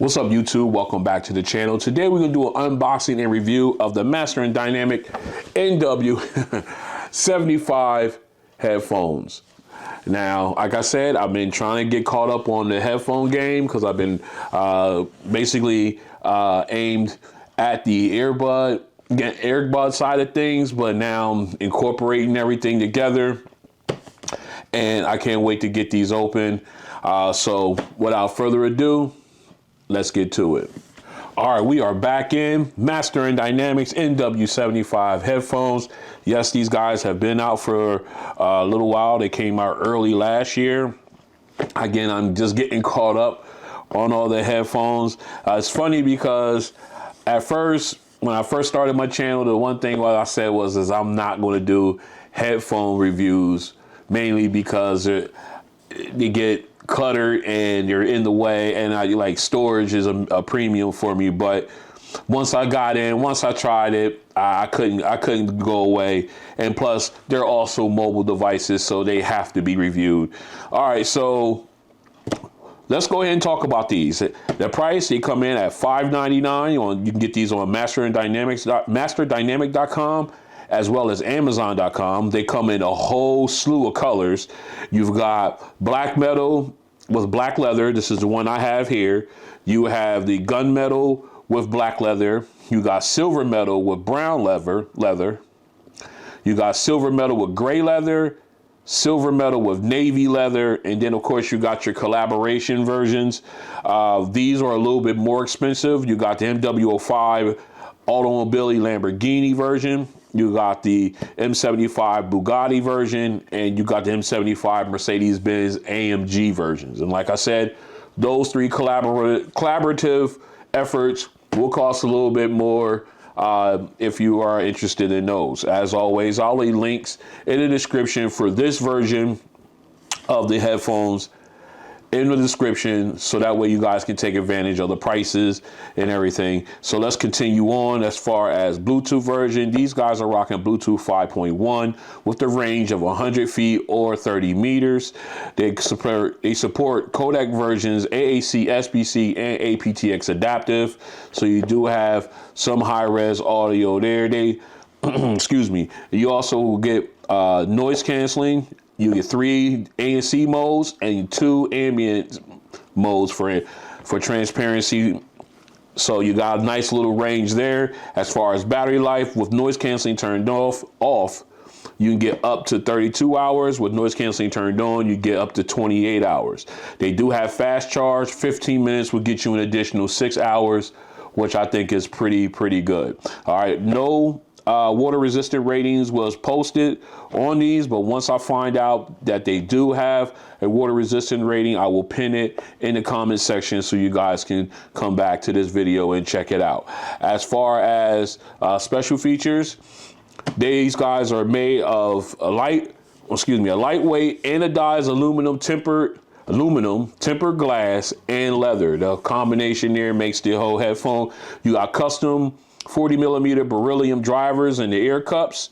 What's up, YouTube? Welcome back to the channel. Today we're going to do an unboxing and review of the Master Dynamic MW75 headphones. Now, like I said, I've been trying to get caught up on the headphone game because I've been basically aimed at the earbud side of things, but now I'm incorporating everything together, and I can't wait to get these open. So without further ado, let's get to it. All right, we are back in Master Dynamics MW75 headphones. Yes, these guys have been out for a little while. They came out early last year. Again, I'm just getting caught up on all the headphones. It's funny because at first, when I first started my channel, the one thing what I said was I'm not going to do headphone reviews, mainly because they get cluttered and you're in the way, and storage is a premium for me. But once I got in, once I tried it, I couldn't go away. And plus, they're also mobile devices, so they have to be reviewed. All right, so let's go ahead and talk about these. The price, they come in at $5.99. You can get these on masterdynamic.com as well as Amazon.com. They come in a whole slew of colors. You've got black metal with black leather. This is the one I have here. You have the gunmetal with black leather. You got silver metal with brown leather. You got silver metal with gray leather, silver metal with navy leather, and then of course you got your collaboration versions. These are a little bit more expensive. You got the MW05 Automobile Lamborghini version. You got the M75 Bugatti version, and you got the M75 Mercedes-Benz AMG versions. And like I said, those three collaborative efforts will cost a little bit more if you are interested in those. As always, I'll leave links in the description for this version of the headphones in the description, so that way you guys can take advantage of the prices and everything. So let's continue on. As far as Bluetooth version, these guys are rocking Bluetooth 5.1 with the range of 100 feet or 30 meters. They support codec versions, AAC, SBC, and aptX adaptive. So you do have some high-res audio there. They excuse me. You also will get noise canceling. You get 3 ANC modes and 2 ambient modes for transparency. So you got a nice little range there. As far as battery life, with noise canceling turned off, you can get up to 32 hours. With noise canceling turned on, you get up to 28 hours. They do have fast charge. 15 minutes will get you an additional 6 hours, which I think is pretty good. All right, no water resistant ratings was posted on these, but once I find out that they do have a water resistant rating, I will pin it in the comment section so you guys can come back to this video and check it out. As far as special features, these guys are made of a lightweight anodized aluminum tempered glass and leather. The combination there makes the whole headphone. You got custom 40mm beryllium drivers in the ear cups.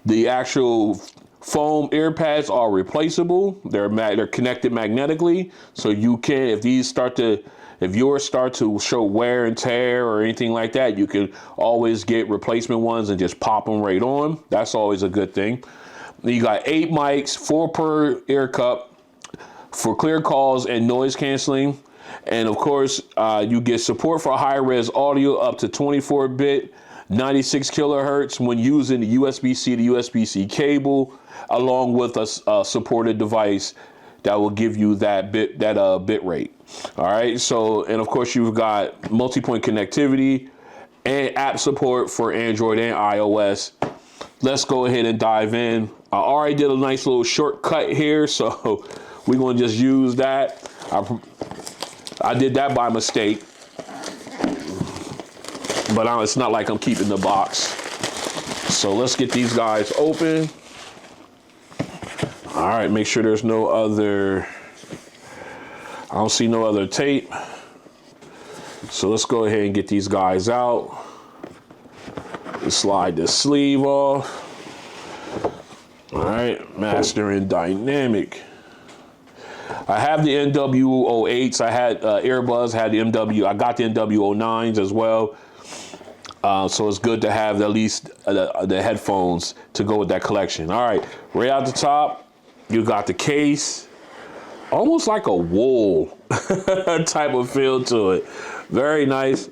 The actual foam ear pads are replaceable. They're connected magnetically, so you can, if yours start to show wear and tear or anything like that, you can always get replacement ones and just pop them right on. That's always a good thing. You got 8 mics, 4 per ear cup for clear calls and noise canceling. And of course, you get support for high-res audio up to 24-bit, 96 kilohertz when using the USB-C to USB-C cable, along with a supported device that will give you that bit rate. All right. So, and of course, you've got multi-point connectivity and app support for Android and iOS. Let's go ahead and dive in. I already did a nice little shortcut here, so we're going to just use that. I did that by mistake, but it's not like I'm keeping the box. So let's get these guys open. All right, make sure there's no other, I don't see no other tape. So let's go ahead and get these guys out. Slide the sleeve off. All right, Master Dynamic I have the NW08s. I had earbuds, had the I got the NW09s as well. So it's good to have at least the headphones to go with that collection. All right, right out the top, you got the case. Almost like a wool type of feel to it. Very nice.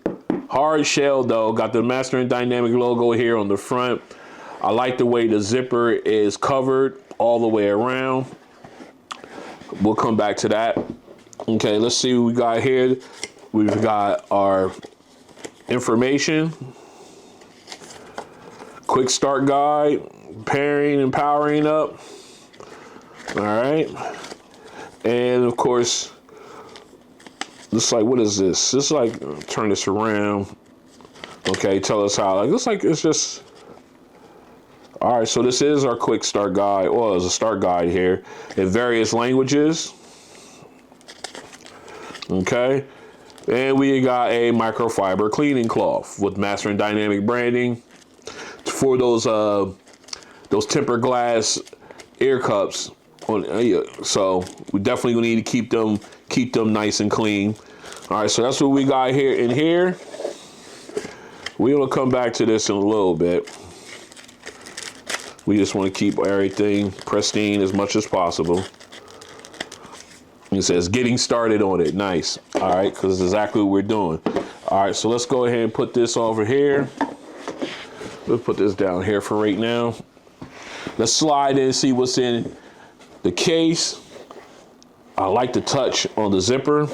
Hard shell though. Got the Master Dynamic logo here on the front. I like the way the zipper is covered all the way around. We'll come back to that. Okay, let's see what we got here. We've got our information. Quick start guide. Pairing and powering up. All right. And of course, looks like, what is this? This is like, turn this around. Okay, tell us how. Like, looks like it's just, all right, so this is our quick start guide. Well, there's a start guide here in various languages. Okay, and we got a microfiber cleaning cloth with Master Dynamic branding for those tempered glass ear cups. So we definitely gonna need to keep them nice and clean. All right, so that's what we got here. In here, we're gonna come back to this in a little bit. We just want to keep everything pristine as much as possible. It says getting started on it. Nice. All right, because it's exactly what we're doing. All right, so let's go ahead and put this over here. We'll put this down here for right now. Let's slide in and see what's in the case. I like the touch on the zipper.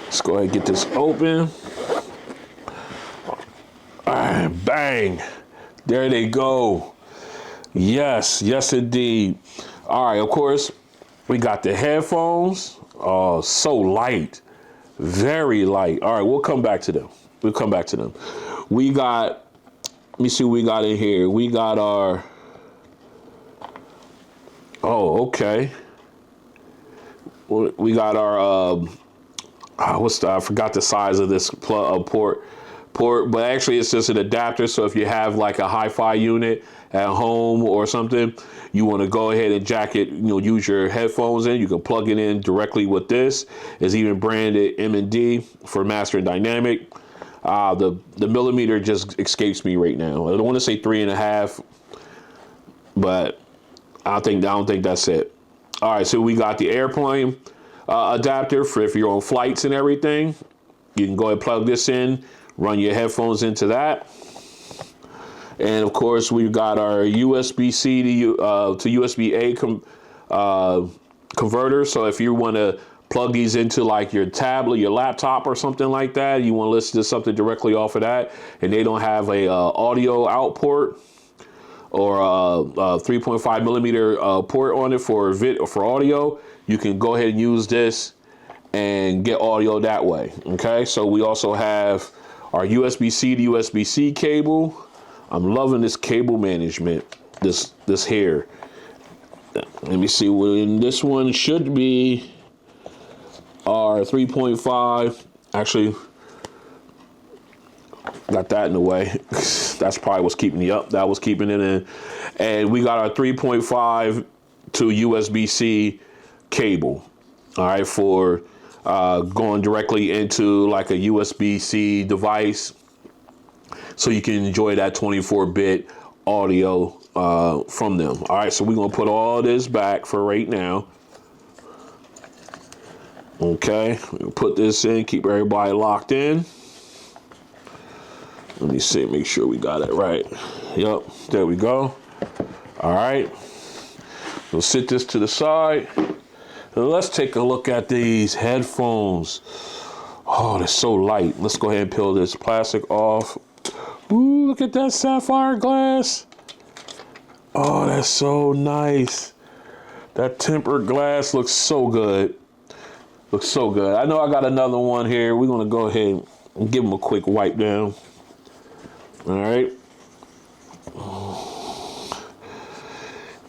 Let's go ahead and get this open. All right, bang. There they go. Yes, yes indeed. All right, of course, we got the headphones. Oh, so light. Very light. All right, we'll come back to them. We'll come back to them. We got, let me see what we got in here. We got our, oh, okay. We got our, I forgot the size of this port, but actually it's just an adapter. So if you have like a hi-fi unit at home or something, you want to go ahead and jack it, use your headphones in, you can plug it in directly with this. It's even branded M&D for Master Dynamic. The millimeter just escapes me right now. I don't want to say 3.5, but I don't think that's it. All right, so we got the airplane adapter for if you're on flights and everything. You can go ahead and plug this in, run your headphones into that. And of course, we've got our USB-C to USB-A converter. So if you want to plug these into like your tablet, your laptop or something like that, you want to listen to something directly off of that, and they don't have a audio out port or a 3.5 millimeter port on it for audio, you can go ahead and use this and get audio that way. Okay, so we also have our USB-C to USB-C cable. I'm loving this cable management, this here. Let me see, when this one should be our 3.5. Actually, got that in the way. That's probably what's keeping me up. That was keeping it in. And we got our 3.5 to USB-C cable. All right, for going directly into like a USB-C device, so you can enjoy that 24-bit audio from them. All right, so we're gonna put all this back for right now. Okay, we'll put this in, keep everybody locked in. Let me see, make sure we got it right. Yep, there we go. All right, we'll sit this to the side. And let's take a look at these headphones. Oh, they're so light. Let's go ahead and peel this plastic off. Ooh, look at that sapphire glass. Oh, that's so nice. That tempered glass looks so good. Looks so good. I know I got another one here. We're gonna go ahead and give them a quick wipe down. All right.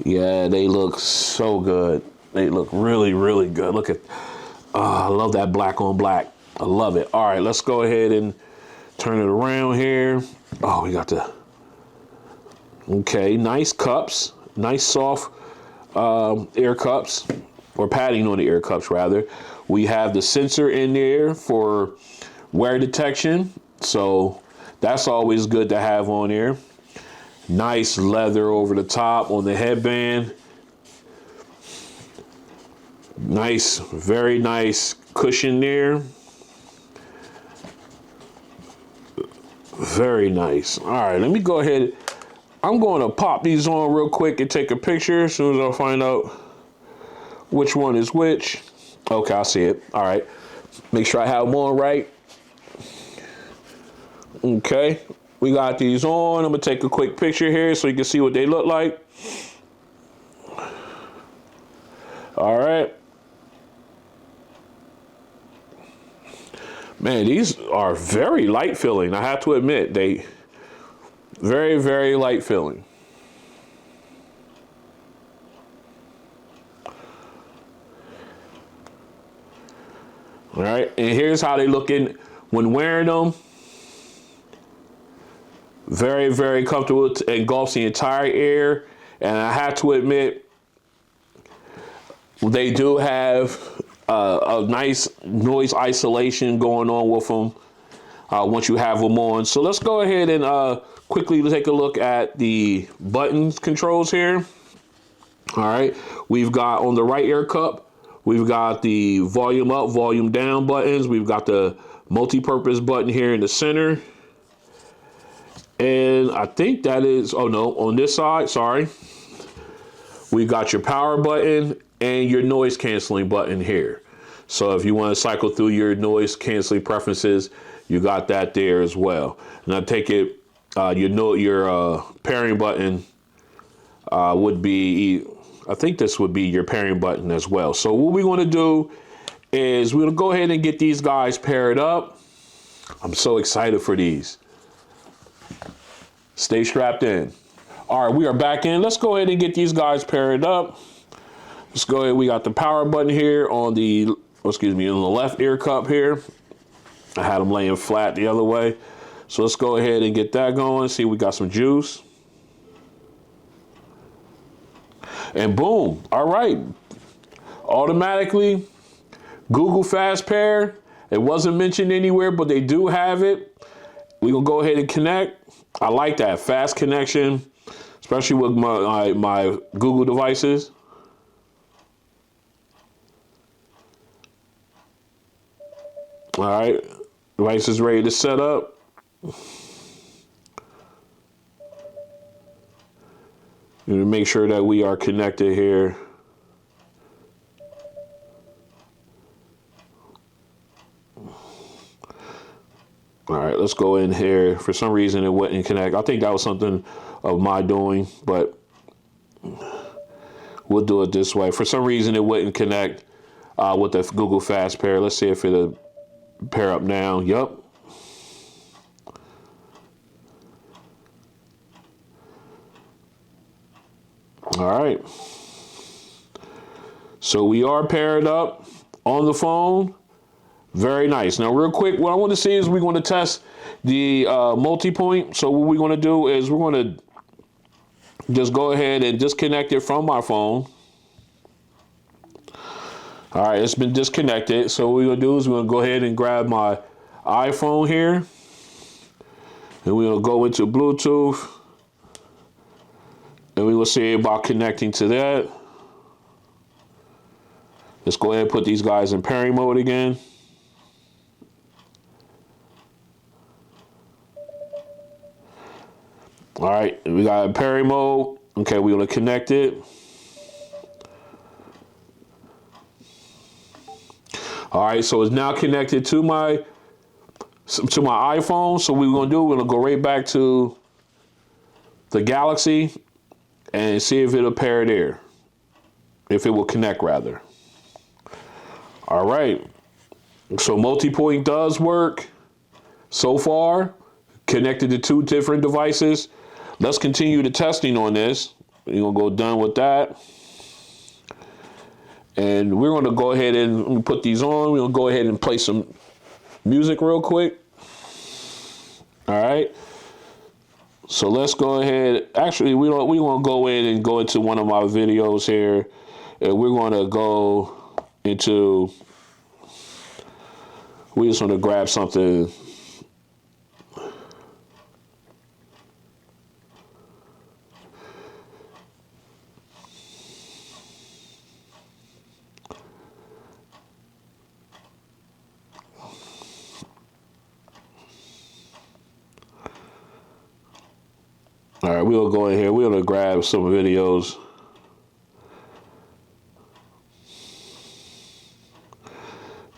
Yeah, they look so good. They look really, really good. Look at, I love that black on black. I love it. All right, let's go ahead and turn it around here. Oh, we got the, okay, nice cups. nice soft ear cups, or padding on the ear cups rather. We have the sensor in there for wear detection, so that's always good to have on there. Nice leather over the top on the headband. Nice, very nice cushion there. Very nice. All right, let me go ahead. I'm going to pop these on real quick and take a picture as soon as I find out which one is which. Okay, I see it. All right. Make sure I have them on right. Okay, we got these on. I'm going to take a quick picture here so you can see what they look like. All right. Man, these are very light feeling. I have to admit, they very, very light feeling. All right, and here's how they look in when wearing them. Very, very comfortable. Engulfs the entire ear. And I have to admit, they do have a nice noise isolation going on with them once you have them on. So let's go ahead and quickly take a look at the buttons controls here. All right, we've got on the right ear cup, we've got the volume up, volume down buttons. We've got the multi-purpose button here in the center. And I think that is, oh no, on this side, sorry. We got your power button and your noise canceling button here. So if you want to cycle through your noise canceling preferences, you got that there as well. And I take it, your pairing button would be, I think this would be your pairing button as well. So what we want to do is we'll go ahead and get these guys paired up. I'm so excited for these. Stay strapped in. All right, we are back in. Let's go ahead and get these guys paired up. Let's go ahead. We got the power button here on the, on the left ear cup here. I had them laying flat the other way. So let's go ahead and get that going. See, we got some juice. And boom. All right. Automatically, Google Fast Pair. It wasn't mentioned anywhere, but they do have it. We're going to go ahead and connect. I like that fast connection, especially with my Google devices. All right, device is ready to set up. And to make sure that we are connected here. All right, let's go in here. For some reason, it wouldn't connect. I think that was something of my doing, but we'll do it this way. For some reason, it wouldn't connect with the Google Fast Pair. Let's see if it'll pair up now. Yup. All right. So we are paired up on the phone. Very nice. Now, real quick, what I want to see is we're going to test the Multipoint. So what we're going to do is we're going to just go ahead and disconnect it from my phone. All right, it's been disconnected. So what we're going to do is we're going to go ahead and grab my iPhone here. And we're going to go into Bluetooth. And we will see about connecting to that. Let's go ahead and put these guys in pairing mode again. All right, we got pairing mode. Okay, we're gonna connect it. All right, so it's now connected to my iPhone. So what we're gonna do, we're gonna go right back to the Galaxy and see if it'll pair there. If it will connect rather. All right, so Multipoint does work so far. Connected to two different devices. Let's continue the testing on this. We're gonna go done with that. And we're gonna go ahead and put these on. We're gonna go ahead and play some music real quick. All right. So let's go ahead. Actually, we want to go in and go into one of my videos here, and we're going to go into. We just want to grab something. All right, we'll go in here. We're going to grab some videos.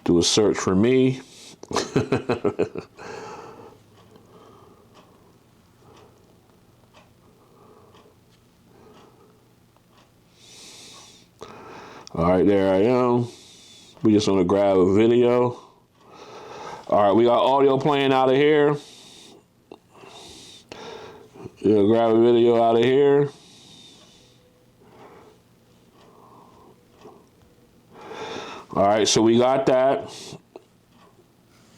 Do a search for me. All right, there I am. We just want to grab a video. All right, we got audio playing out of here. Yeah, grab a video out of here. All right, so we got that.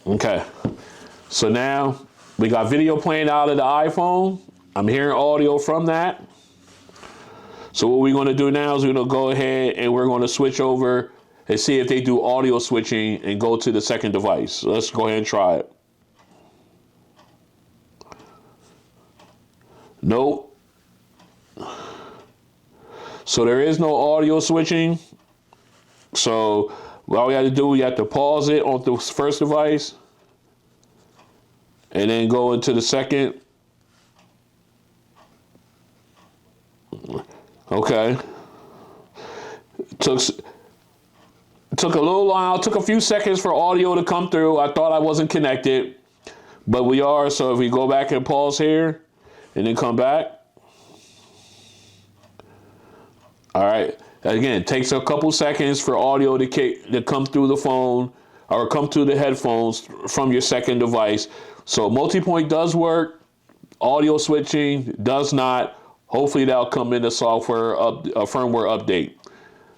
Okay, so now we got video playing out of the iPhone. I'm hearing audio from that. So what we're going to do now is we're going to go ahead and we're going to switch over and see if they do audio switching and go to the second device. So let's go ahead and try it. Nope. So there is no audio switching. So all we have to do, we have to pause it on the first device and then go into the second. Okay. Took a little while, took a few seconds for audio to come through. I thought I wasn't connected, but we are. So if we go back and pause here and then come back. All right. Again, it takes a couple seconds for audio to come through the phone or come through the headphones from your second device. So Multipoint does work. Audio switching does not. Hopefully that'll come in the software firmware update.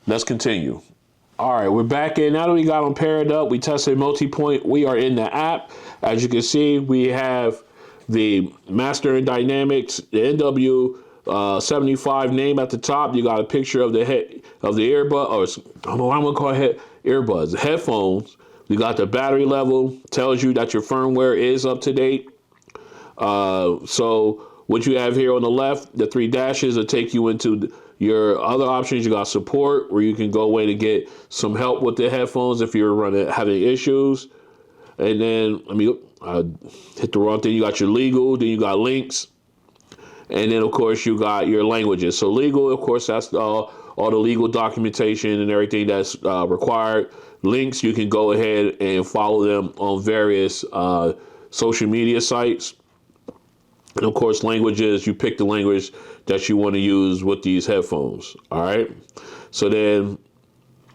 Let's continue. All right, we're back in. Now that we got them paired up, we tested Multipoint. We are in the app. As you can see, we have the Master Dynamics, the MW75 name at the top. You got a picture of the head of the earbud, or I don't know what I'm gonna call it, earbuds, the headphones. We got the battery level, tells you that your firmware is up to date. So what you have here on the left, the three dashes will take you into your other options. You got support, where you can go away to get some help with the headphones if you're having issues. And then, hit the wrong thing. You got your legal, then you got links. And then, of course, you got your languages. So legal, of course, that's all the legal documentation and everything that's required. Links, you can go ahead and follow them on various social media sites. And, of course, languages, you pick the language that you want to use with these headphones. All right. So then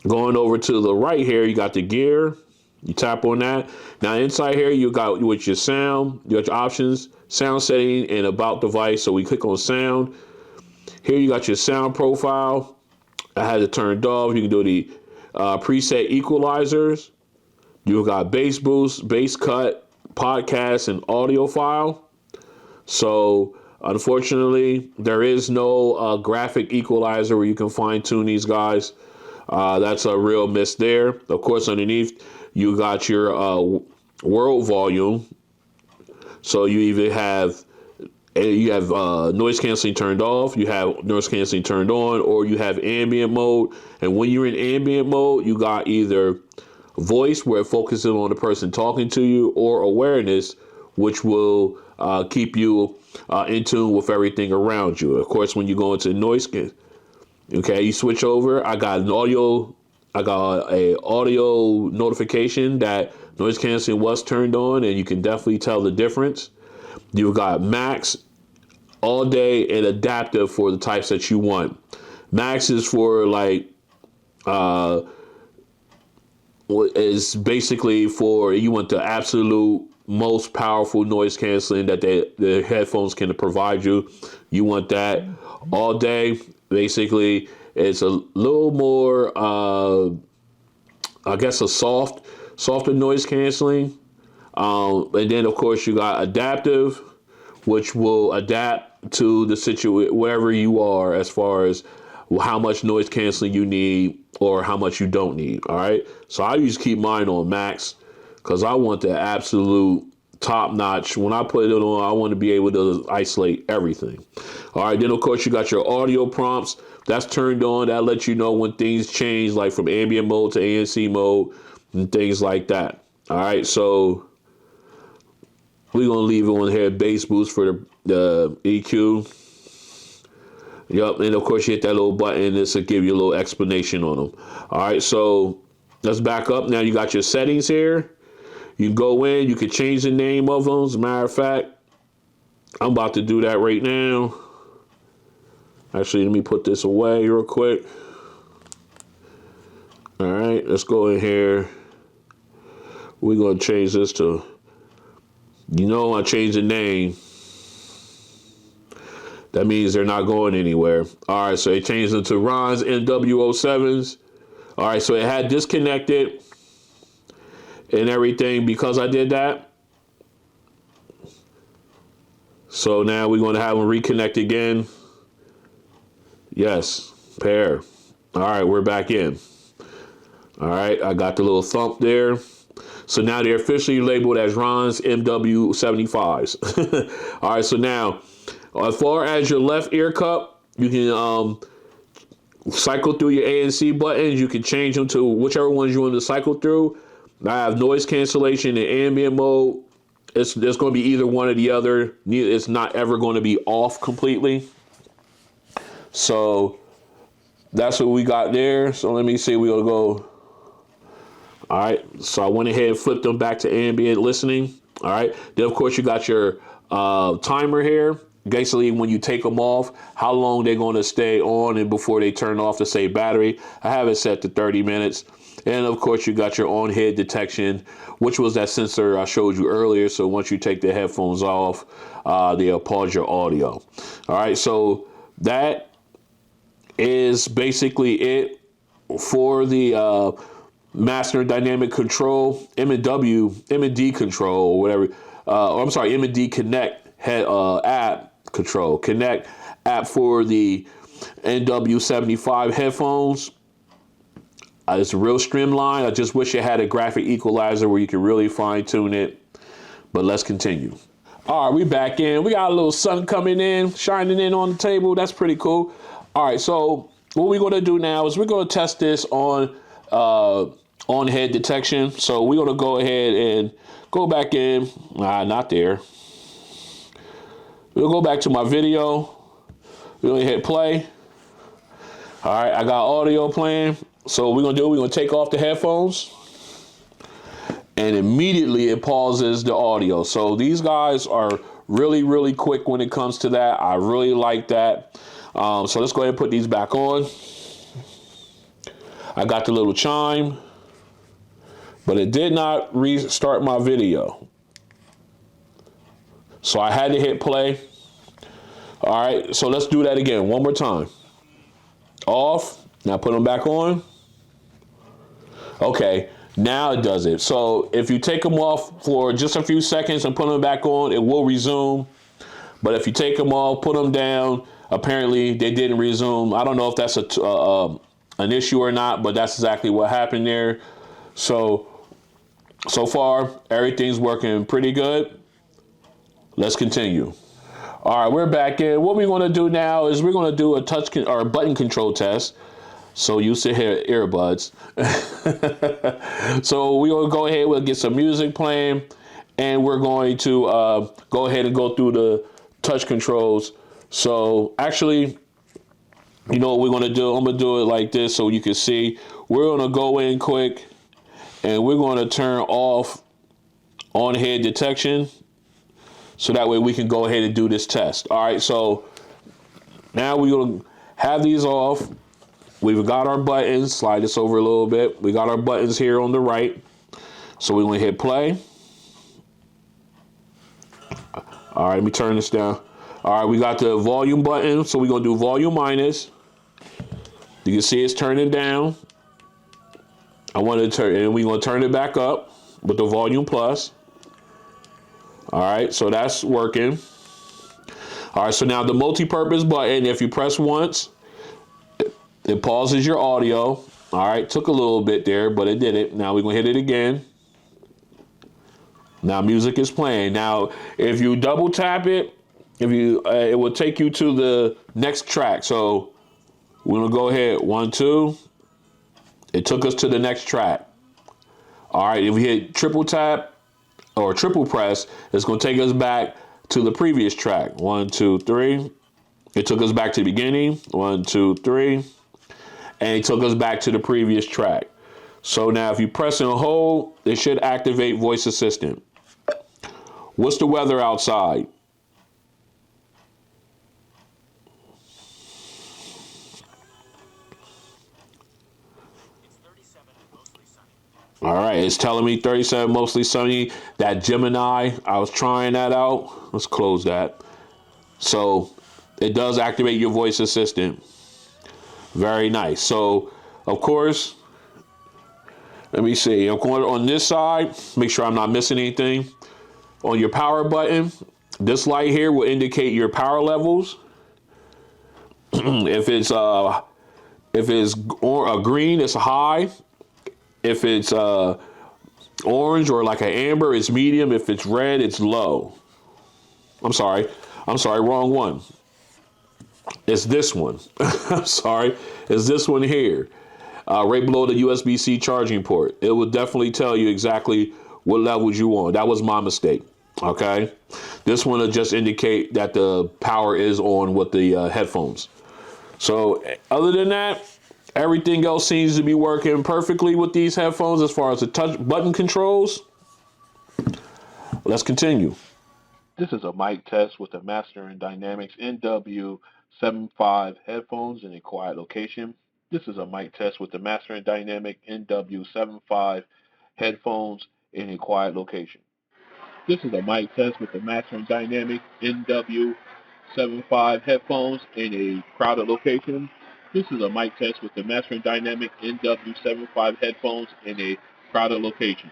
going over to the right here, you got the gear. You tap on that. Now inside here, you got with your sound, you got your options, sound setting, and about device. So we click on sound. Here you got your sound profile. I had it turned off. You can do the preset equalizers. You got bass boost, bass cut, podcast, and audio file. So unfortunately, there is no graphic equalizer where you can fine tune these guys. That's a real miss there. Of course, underneath, you got your world volume. So you either have noise canceling turned off, you have noise canceling turned on, or you have ambient mode. And when you're in ambient mode, you got either voice, where it focuses on the person talking to you, or awareness, which will keep you in tune with everything around you. Of course, when you go into noise, okay, you switch over. I got a audio notification that noise canceling was turned on, and you can definitely tell the difference. You've got max, all day, and adaptive for the types that you want. Max is for is basically for you want the absolute most powerful noise canceling that the headphones can provide you. You want that. All day, basically, it's a little more, a softer noise canceling. And then, of course, you got adaptive, which will adapt to the situation wherever you are as far as how much noise canceling you need or how much you don't need. All right. So I usually keep mine on max because I want the absolute top notch. When I put it on, I want to be able to isolate everything. All right. Then, of course, you got your audio prompts. That's turned on. That lets you know when things change, like from ambient mode to ANC mode and things like that. All right. So we're going to leave it on here. Bass boost for the EQ. Yep, and of course you hit that little button. This will give you a little explanation on them. All right, so let's back up. Now you got your settings here. You can go in. You can change the name of them. As a matter of fact, I'm about to do that right now. Actually, let me put this away real quick. All right, let's go in here. We're going to change this to, I changed the name. That means they're not going anywhere. All right, so it changed them to Ron's MW07s. All right, so it had disconnected and everything because I did that. So now we're going to have them reconnect again. Yes, pair. All right, we're back in. All right, I got the little thump there. So now they're officially labeled as Ron's MW75s. All right, so now, as far as your left ear cup, you can cycle through your ANC buttons. You can change them to whichever ones you want to cycle through. I have noise cancellation and ambient mode. There's going to be either one or the other. It's not ever going to be off completely. So that's what we got there. So let me see. We'll go. All right. So I went ahead and flipped them back to ambient listening. All right. Then, of course, you got your timer here. Basically, when you take them off, how long they're going to stay on and before they turn off to say battery. I have it set to 30 minutes. And, of course, you got your on-head detection, which was that sensor I showed you earlier. So once you take the headphones off, they'll pause your audio. All right, so that is basically it for the Master Dynamic Control, M&D Control, or whatever. M&D Connect app control. Connect app for the MW75 headphones. It's real streamlined. I just wish it had a graphic equalizer where you could really fine tune it. But let's continue. All right, we back in. We got a little sun coming in, shining in on the table. That's pretty cool. All right, so what we're going to do now is we're going to test this on head detection. So we're going to go ahead and go back in. Not there. We'll go back to my video. We're going to hit play. All right, I got audio playing. So we're going to take off the headphones. And immediately it pauses the audio. So these guys are really, really quick when it comes to that. I really like that. So let's go ahead and put these back on. I got the little chime, but it did not restart my video. So I had to hit play. All right, so let's do that again one more time. Off, now put them back on. Okay, now it does it. So if you take them off for just a few seconds and put them back on, it will resume. But if you take them off, put them down, apparently they didn't resume. I don't know if that's an issue or not, but that's exactly what happened there. So far, everything's working pretty good. Let's continue. All right, we're back in. What we're going to do now is we're going to do a button control test. So you sit here earbuds. So we're going to go ahead, we'll get some music playing, and we're going to go ahead and go through the touch controls. So actually, you know what we're going to do? I'm going to do it like this so you can see. We're going to go in quick, and we're going to turn off on-head detection. So that way we can go ahead and do this test. All right, so now we're going to have these off. We've got our buttons. Slide this over a little bit. We got our buttons here on the right. So we're going to hit play. All right, let me turn this down. All right, we got the volume button. So we're going to do volume minus. You can see it's turning down. I want to turn, and we're going to turn it back up with the volume plus. All right, so that's working. All right, so now the multi-purpose button, if you press once, it pauses your audio. All right, took a little bit there, but it did it. Now we're gonna hit it again. Now music is playing. Now, if you double tap it, it will take you to the next track. So we're gonna go ahead, 1, 2. It took us to the next track. All right, if we hit triple tap or triple press, it's gonna take us back to the previous track. 1, 2, 3. It took us back to the beginning. 1, 2, 3. And it took us back to the previous track. So now if you press and hold, it should activate voice assistant. What's the weather outside? All right, it's telling me 37, mostly sunny. That Gemini, I was trying that out. Let's close that. So it does activate your voice assistant. Very nice. So, of course, let me see. I'm going on this side. Make sure I'm not missing anything. On your power button, this light here will indicate your power levels. If it's green, it's high. If it's orange or like an amber, it's medium. If it's red, it's low. I'm sorry, wrong one. It's this one. I'm sorry, it's this one here. Right below the USB-C charging port. It will definitely tell you exactly what levels you on. That was my mistake. Okay, this one will just indicate that the power is on with the headphones. So other than that, everything else seems to be working perfectly with these headphones as far as the touch button controls. Let's continue. This is a mic test with the Master Dynamic MW75 headphones in a quiet location. This is a mic test with the Master Dynamic MW75 headphones in a quiet location. This is a mic test with the Master Dynamic MW75 headphones in a crowded location. This is a mic test with the Master Dynamic MW75 headphones in a crowded location.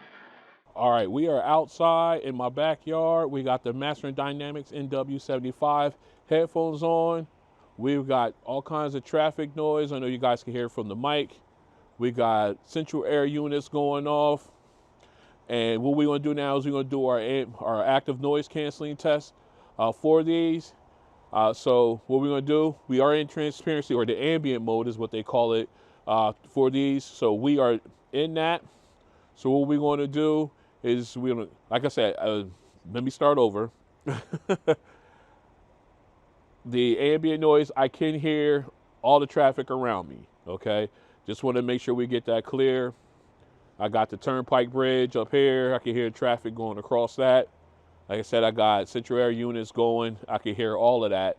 All right, we are outside in my backyard. We got the Master Dynamics MW75 headphones on. We've got all kinds of traffic noise. I know you guys can hear from the mic. We got central air units going off. And what we're going to do now is we're going to do our active noise canceling test for these. So what we're going to do, we are in transparency, or the ambient mode is what they call it for these. So we are in that. So what we're going to do is we're going to, like I said, let me start over. The ambient noise, I can hear all the traffic around me, okay? Just want to make sure we get that clear. I got the Turnpike Bridge up here. I can hear traffic going across that. Like I said, I got central air units going. I can hear all of that.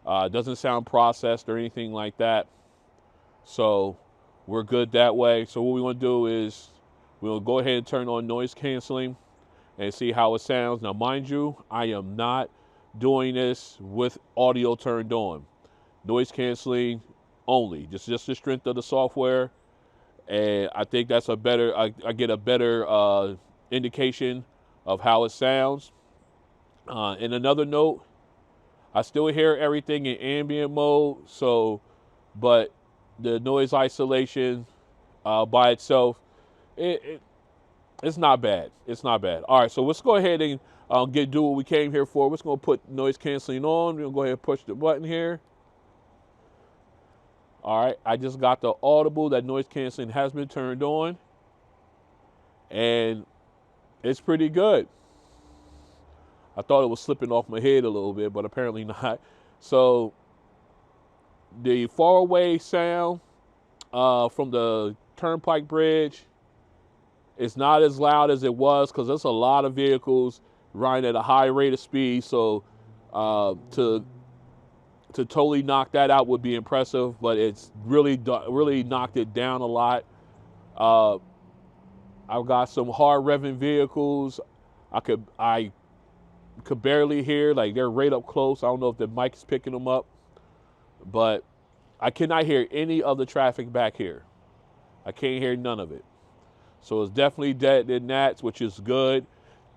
Doesn't sound processed or anything like that. So we're good that way. So what we want to do is we'll go ahead and turn on noise canceling and see how it sounds. Now, mind you, I am not doing this with audio turned on. Noise canceling only, just the strength of the software. And I think that's a better, I get a better indication of how it sounds. And another note, I still hear everything in ambient mode, but the noise isolation by itself, it's not bad. It's not bad. All right, so let's go ahead and do what we came here for. We're just going to put noise canceling on. We're going to go ahead and push the button here. All right, I just got the audible that noise canceling has been turned on. And it's pretty good. I thought it was slipping off my head a little bit, but apparently not. So the far away sound from the Turnpike Bridge is not as loud as it was, because there's a lot of vehicles riding at a high rate of speed. So to totally knock that out would be impressive, but it's really knocked it down a lot. I've got some hard revving vehicles. I could barely hear, like they're right up close. I don't know if the mic is picking them up, but I cannot hear any of the traffic back here. I can't hear none of it. So it's definitely dead in that, which is good.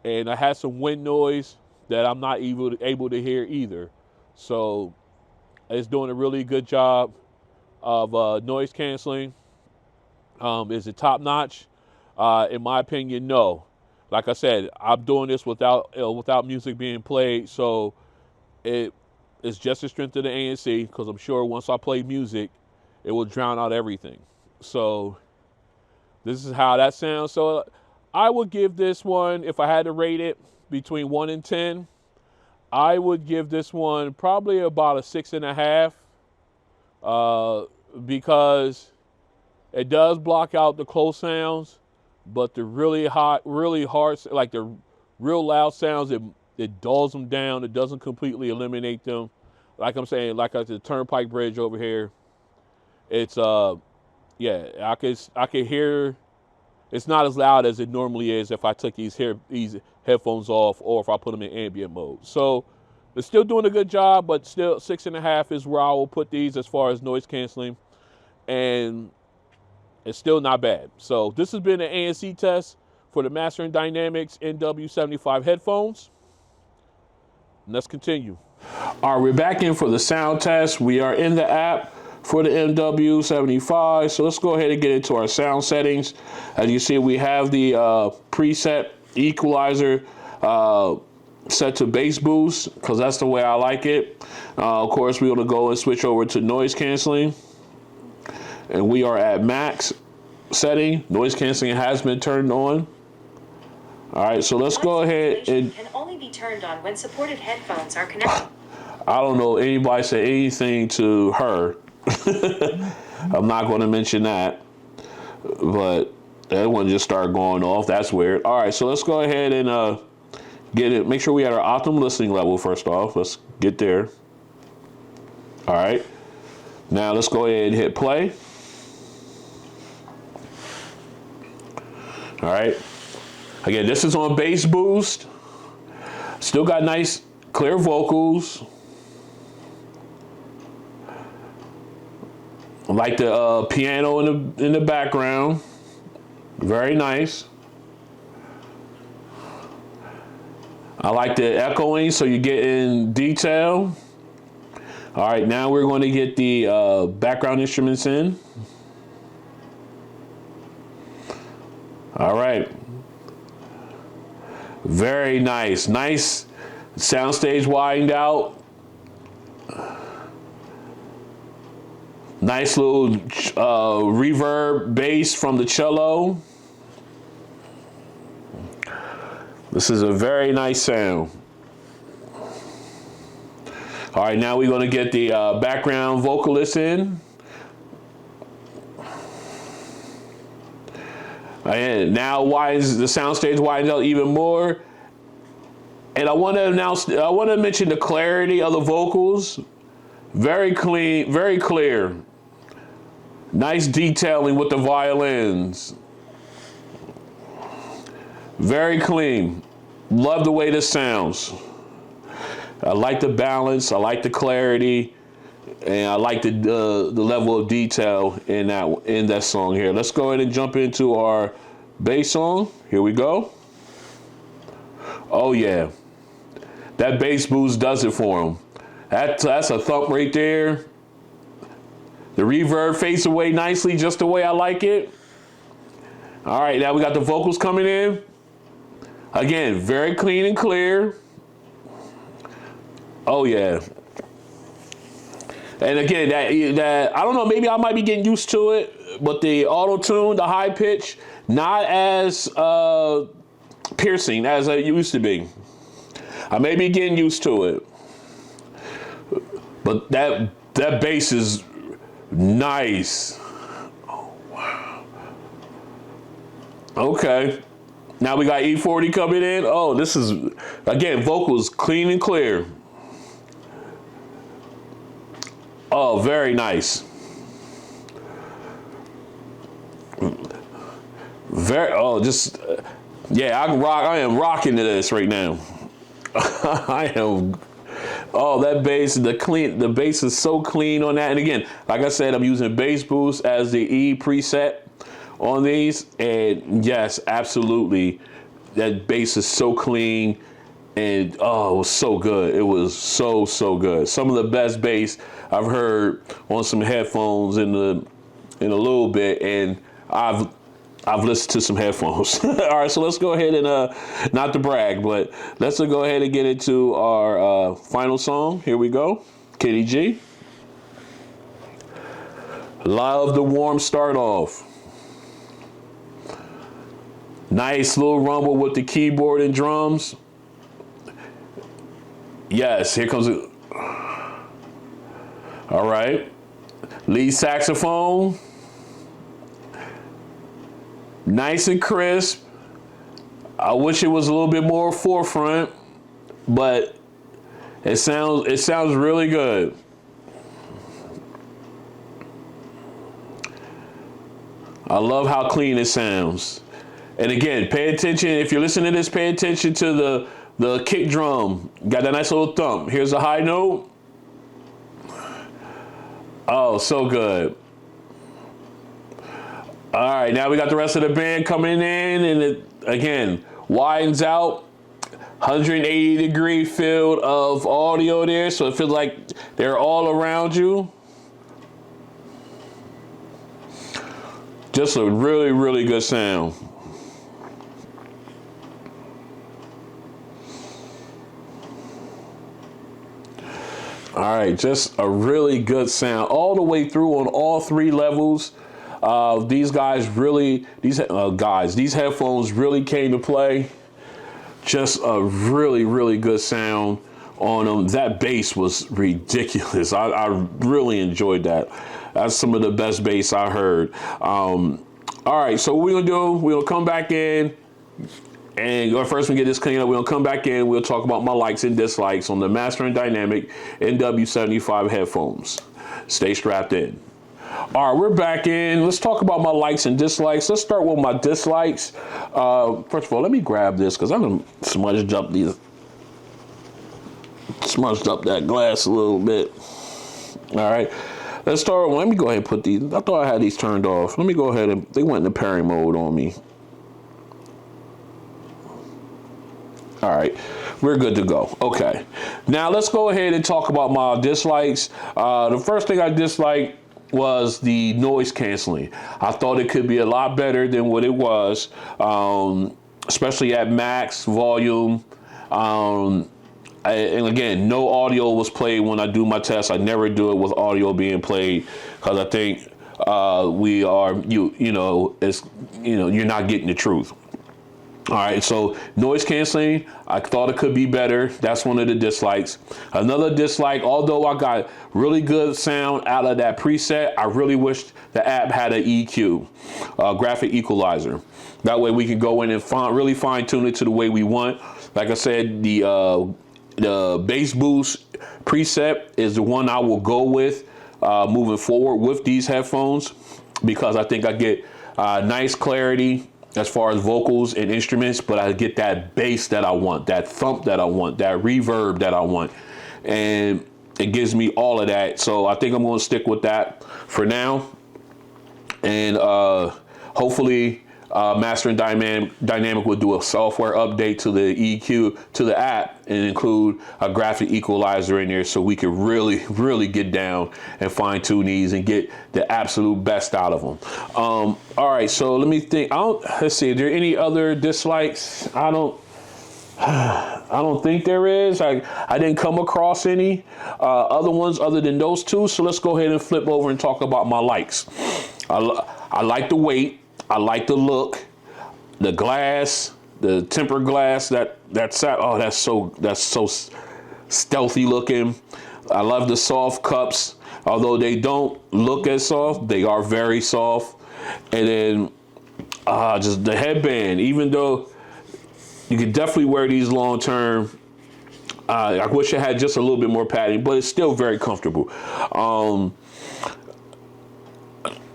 And I had some wind noise that I'm not able to hear either. So it's doing a really good job of noise canceling. Is it top notch? In my opinion, no. Like I said, I'm doing this without music being played, so it's just the strength of the ANC. Because I'm sure once I play music, it will drown out everything. So this is how that sounds. So I would give this one, if I had to rate it between 1 and 10, I would give this one probably about a 6.5, because it does block out the close sounds, but the really hot, really hard, like the real loud sounds, it dulls them down. It doesn't completely eliminate them. Like I'm saying, like at the Turnpike Bridge over here, it's yeah, I could hear. It's not as loud as it normally is if I took these headphones off, or if I put them in ambient mode. So it's still doing a good job, but still 6.5 is where I will put these as far as noise canceling, and it's still not bad. So this has been an ANC test for the Master Dynamics MW75 headphones. Let's continue. All right, we're back in for the sound test. We are in the app for the MW75. So let's go ahead and get into our sound settings. As you see, we have the preset equalizer set to bass boost, because that's the way I like it. Of course, we're going to go and switch over to noise canceling. And we are at max setting. Noise canceling has been turned on. All right, so let's go ahead and can only be turned on when supported headphones are connected. I don't know anybody said anything to her. I'm not going to mention that, but that one just started going off. That's weird. All right, so let's go ahead and get it. Make sure we had our optimum listening level first off. Let's get there. All right, now let's go ahead and hit play. All right, again, this is on bass boost. Still got nice clear vocals. I like the piano in the background. Very nice. I like the echoing, so you get in detail. All right, now we're going to get the background instruments in. All right. Very nice. Nice soundstage widened out. Nice little reverb bass from the cello. This is a very nice sound. All right, now we're going to get the background vocalist in. And now the soundstage widens out even more. And I want to mention the clarity of the vocals. Very clean, very clear. Nice detailing with the violins. Very clean. Love the way this sounds. I like the balance, I like the clarity, and I like the level of detail in that song here. Let's go ahead and jump into our bass song. Here we go. Oh yeah. That bass boost does it for him. That's a thump right there. The reverb fades away nicely, just the way I like it. All right, now we got the vocals coming in. Again, very clean and clear. Oh yeah. And again, that I don't know, maybe I might be getting used to it, but the auto tune, the high pitch, not as piercing as it used to be. I may be getting used to it. But that bass is nice. Oh, wow. Okay. Now we got E40 coming in. Oh, this is, again, vocals clean and clear. Oh, very nice. Yeah, I am rocking to this right now. I am. Oh, that bass, the bass is so clean on that. And again, like I said, I'm using bass boost as the E preset on these. And yes, absolutely, that bass is so clean. and oh, it was so good. It was so good. Some of the best bass I've heard on some headphones in a little bit, and I've listened to some headphones. All right, so let's go ahead and not to brag, but let's go ahead and get into our final song. Here we go, Kitty G. Love the warm start off. Nice little rumble with the keyboard and drums. Yes, here comes it. All right. Lead saxophone. Nice and crisp. I wish it was a little bit more forefront, but it sounds really good. I love how clean it sounds. And again, pay attention. If you're listening to this, pay attention to the kick drum. Got that nice little thump. Here's a high note. Oh, so good. All right, now we got the rest of the band coming in, and it, again, widens out. 180-degree field of audio there, so it feels like they're all around you. Just a really, really good sound. All right, just a really good sound all the way through on all three levels. These headphones really came to play. Just a really, really good sound on them. That bass was ridiculous. I really enjoyed that. That's some of the best bass I heard. All right, so what we're gonna do, we'll come back in. And first we get this cleaned up, we'll come back in, we'll talk about my likes and dislikes on the Master Dynamic MW75 headphones. Stay strapped in. All right, we're back in. Let's talk about my likes and dislikes. Let's start with my dislikes. First of all, let me grab this because I'm smudged up that glass a little bit. All right, let's start. Let me go ahead and put these. I thought I had these turned off. Let me go ahead and, they went into pairing mode on me. All right, we're good to go. Okay, now let's go ahead and talk about my dislikes. The first thing I disliked was the noise canceling. I thought it could be a lot better than what it was, especially at max volume. And again, no audio was played when I do my test. I never do it with audio being played because I think you're not getting the truth. All right, so noise canceling, I thought it could be better. That's one of the dislikes. Another dislike, although I got really good sound out of that preset, I really wish the app had an EQ, graphic equalizer. That way we can go in and really fine tune it to the way we want. Like I said, the bass boost preset is the one I will go with moving forward with these headphones because I think I get nice clarity as far as vocals and instruments, but I get that bass that I want, that thump that I want, that reverb that I want. And it gives me all of that. So I think I'm gonna stick with that for now. And hopefully Master Dynamic will do a software update to the EQ, to the app, and include a graphic equalizer in there so we can really, really get down and fine tune these and get the absolute best out of them. All right, so let me think. Let's see, are there any other dislikes? I don't think there is. I didn't come across any other ones other than those two. So let's go ahead and flip over and talk about my likes. I like the weight. I like the look, the glass, the tempered glass. That's so stealthy looking. I love the soft cups, although they don't look as soft, they are very soft. And then just the headband, even though you could definitely wear these long term. I wish it had just a little bit more padding, but it's still very comfortable.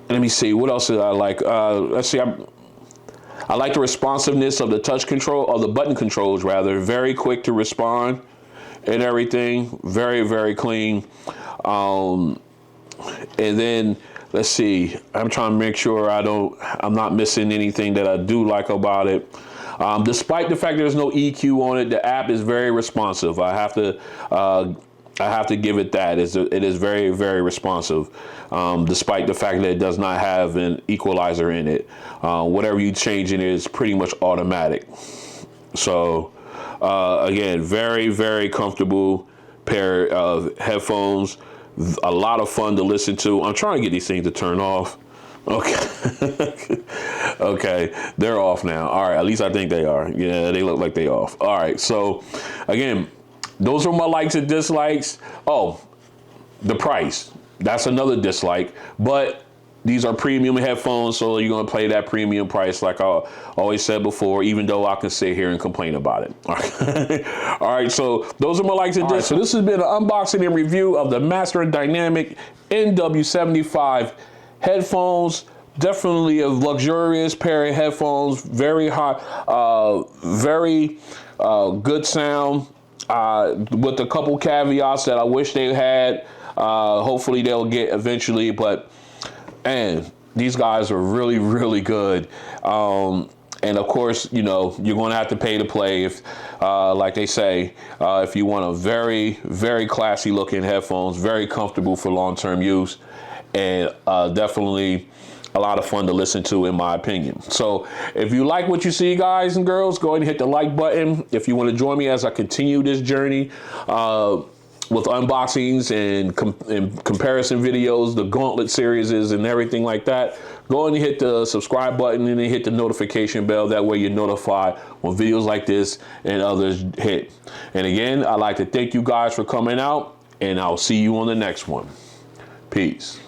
Let me see, what else did I like? Let's see, I like the responsiveness of the touch control, or the button controls rather. Very quick to respond and everything. Very, very clean. And then let's see. I'm trying to make sure I'm not missing anything that I do like about it. Despite the fact there's no EQ on it, the app is very responsive. I have to give it that. It is very, very responsive, despite the fact that it does not have an equalizer in it. Whatever you change in it is pretty much automatic. So, again, very, very comfortable pair of headphones. A lot of fun to listen to. I'm trying to get these things to turn off. Okay. Okay, they're off now. All right, at least I think they are. Yeah, they look like they off. All right, so again, those are my likes and dislikes. Oh, the price. That's another dislike. But these are premium headphones, so you're going to pay that premium price like I always said before, even though I can sit here and complain about it. All right, so those are my likes and dislikes. So this has been an unboxing and review of the Master Dynamic MW75 headphones. Definitely a luxurious pair of headphones. Very high, very good sound. With a couple caveats that I wish they had. Hopefully they'll get eventually, but and these guys are really, really good. And of course, you know, you're going to have to pay to play if, like they say, if you want a very, very classy looking headphones, very comfortable for long-term use, and definitely a lot of fun to listen to, in my opinion. So if you like what you see, guys and girls, go ahead and hit the like button. If you want to join me as I continue this journey, with unboxings and comparison videos, the Gauntlet series and everything like that, go ahead and hit the subscribe button and then hit the notification bell. That way you're notified when videos like this and others hit. And again, I'd like to thank you guys for coming out, and I'll see you on the next one. Peace.